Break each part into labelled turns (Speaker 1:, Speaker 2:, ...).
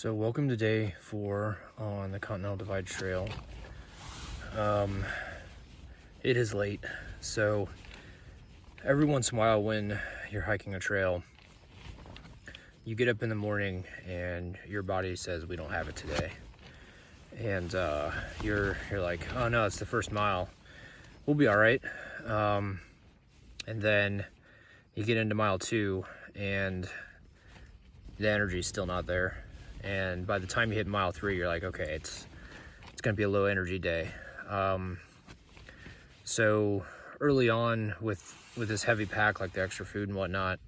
Speaker 1: So welcome to day 4 on the Continental Divide Trail. It is late, so every once in a while when you're hiking a trail, you get up in the morning and your body says, we don't have it today. And you're like, oh no, it's the first mile. We'll be all right. And then you get into mile 2 and the energy's still not there. And by the time you hit mile 3, you're like, okay, it's gonna be a low energy day. So early on with this heavy pack, like the extra food and whatnot,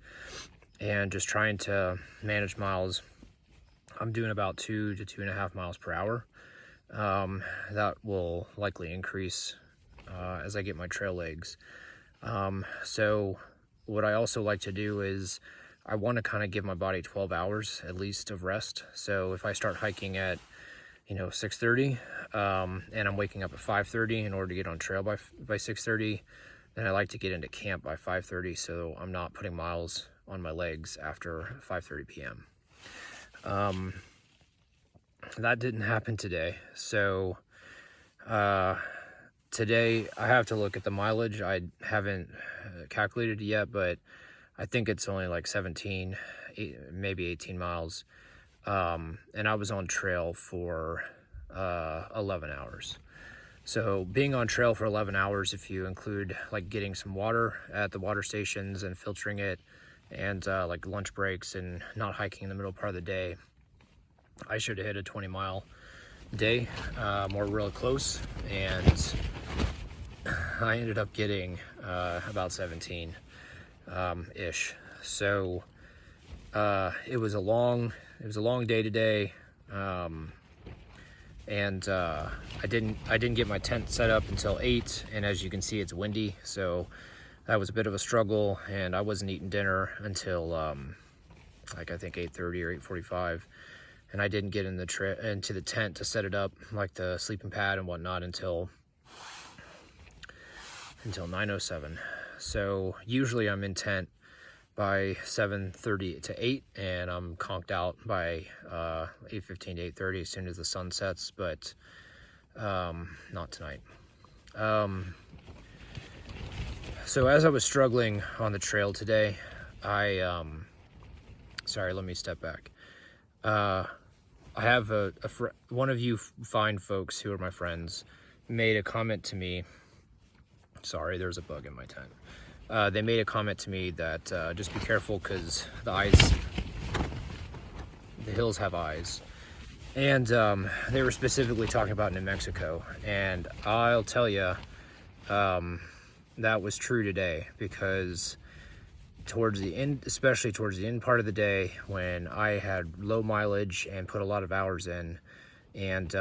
Speaker 1: and just trying to manage miles, I'm doing about 2 to 2.5 miles per hour. That will likely increase as I get my trail legs. So what I also like to do is I want to kind of give my body 12 hours at least of rest. So if I start hiking at 6:30 and I'm waking up at 5:30 in order to get on trail by 6:30, then I like to get into camp by 5:30 so I'm not putting miles on my legs after 5:30 p.m. That didn't happen today. So today I have to look at the mileage. I haven't calculated it yet, but I think it's only like 17, maybe 18 miles. And I was on trail for 11 hours. So being on trail for 11 hours, if you include like getting some water at the water stations and filtering it, and like lunch breaks and not hiking in the middle part of the day, I should have hit a 20-mile day, or real close. And I ended up getting about 17 ish. So it was a long day today, and I didn't get my tent set up until 8, and as you can see, it's windy, so that was a bit of a struggle. And I wasn't eating dinner until like I think 8:30 or 8:45, and I didn't get into the tent to set it up, like the sleeping pad and whatnot, until 9:07. So usually I'm in tent by 7:30 to 8, and I'm conked out by 8:15 to 8:30 as soon as the sun sets, but not tonight. So as I was struggling on the trail today, sorry, let me step back. I have one of you fine folks who are my friends made a comment to me. Sorry, there's a bug in my tent. They made a comment to me that just be careful because the hills have eyes. And they were specifically talking about New Mexico. And I'll tell you, that was true today, because towards the end, especially towards the end part of the day, when I had low mileage and put a lot of hours in, and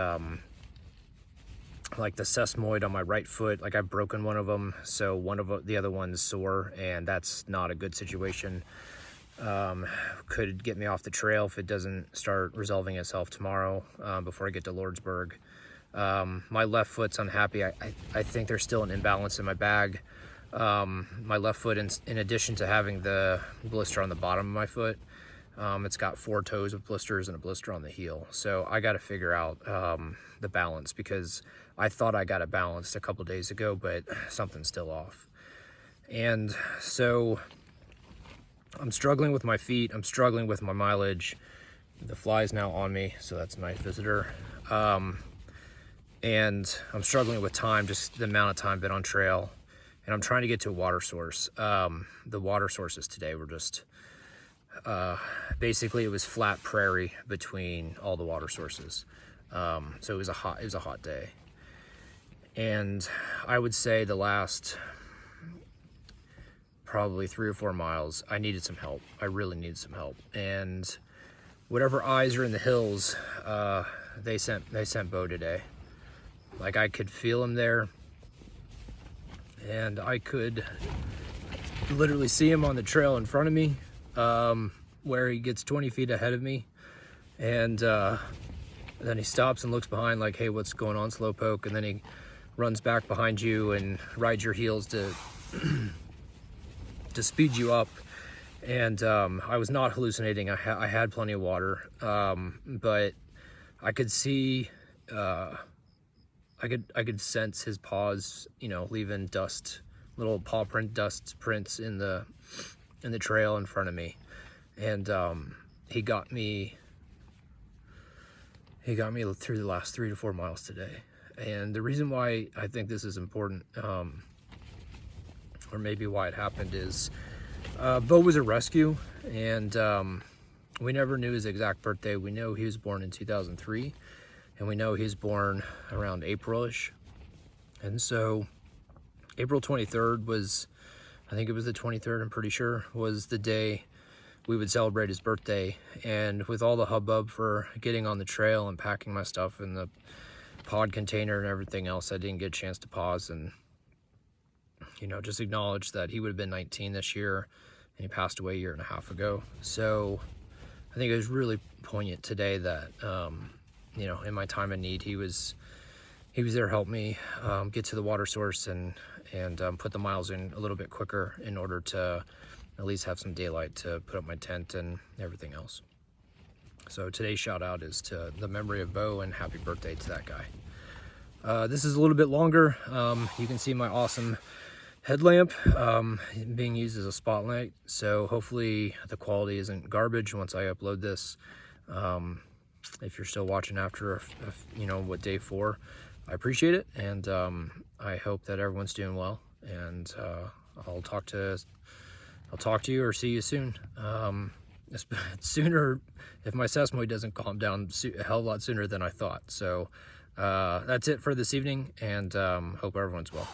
Speaker 1: like the sesamoid on my right foot, like I've broken one of them, so one of the other one's sore, and that's not a good situation. Could get me off the trail if it doesn't start resolving itself tomorrow, before I get to Lordsburg. My left foot's unhappy. I think there's still an imbalance in my bag. My left foot, in addition to having the blister on the bottom of my foot, it's got 4 toes with blisters and a blister on the heel. So I got to figure out the balance, because I thought I got it balanced a couple days ago, but something's still off. And so I'm struggling with my feet. I'm struggling with my mileage. The fly's now on me, so that's a nice visitor. And I'm struggling with time, just the amount of time been on trail. And I'm trying to get to a water source. The water sources today were just basically, it was flat prairie between all the water sources. So it was a hot day. And I would say the last probably 3 or 4 miles, I needed some help. I really needed some help. And whatever eyes are in the hills, they sent Beau today. Like, I could feel him there, and I could literally see him on the trail in front of me, where he gets 20 feet ahead of me, and then he stops and looks behind like, hey, what's going on, Slowpoke? And then he runs back behind you and rides your heels to speed you up. And I was not hallucinating. I had plenty of water, but I could see, I could sense his paws, you know, leaving dust, little paw print dust prints in the trail in front of me. And he got me through the last 3 to 4 miles today. And the reason why I think this is important, or maybe why it happened, is Beau was a rescue, and we never knew his exact birthday. We know he was born in 2003, and we know he was born around April-ish. And so April 23rd was, I think it was the 23rd, I'm pretty sure, was the day we would celebrate his birthday. And with all the hubbub for getting on the trail and packing my stuff in the pod container and everything else, I didn't get a chance to pause and, you know, just acknowledge that he would have been 19 this year, and he passed away a year and a half ago. So I think it was really poignant today that, you know, in my time of need, he was there to help me get to the water source and put the miles in a little bit quicker in order to at least have some daylight to put up my tent and everything else. So today's shout out is to the memory of Beau, and happy birthday to that guy. This is a little bit longer. You can see my awesome headlamp being used as a spotlight, so hopefully the quality isn't garbage once I upload this. If you're still watching after, you know, what, day 4, I appreciate it, and I hope that everyone's doing well, and I'll talk to you or see you soon. Sooner, if my sesamoid doesn't calm down a hell of a lot sooner than I thought. So that's it for this evening, and hope everyone's well.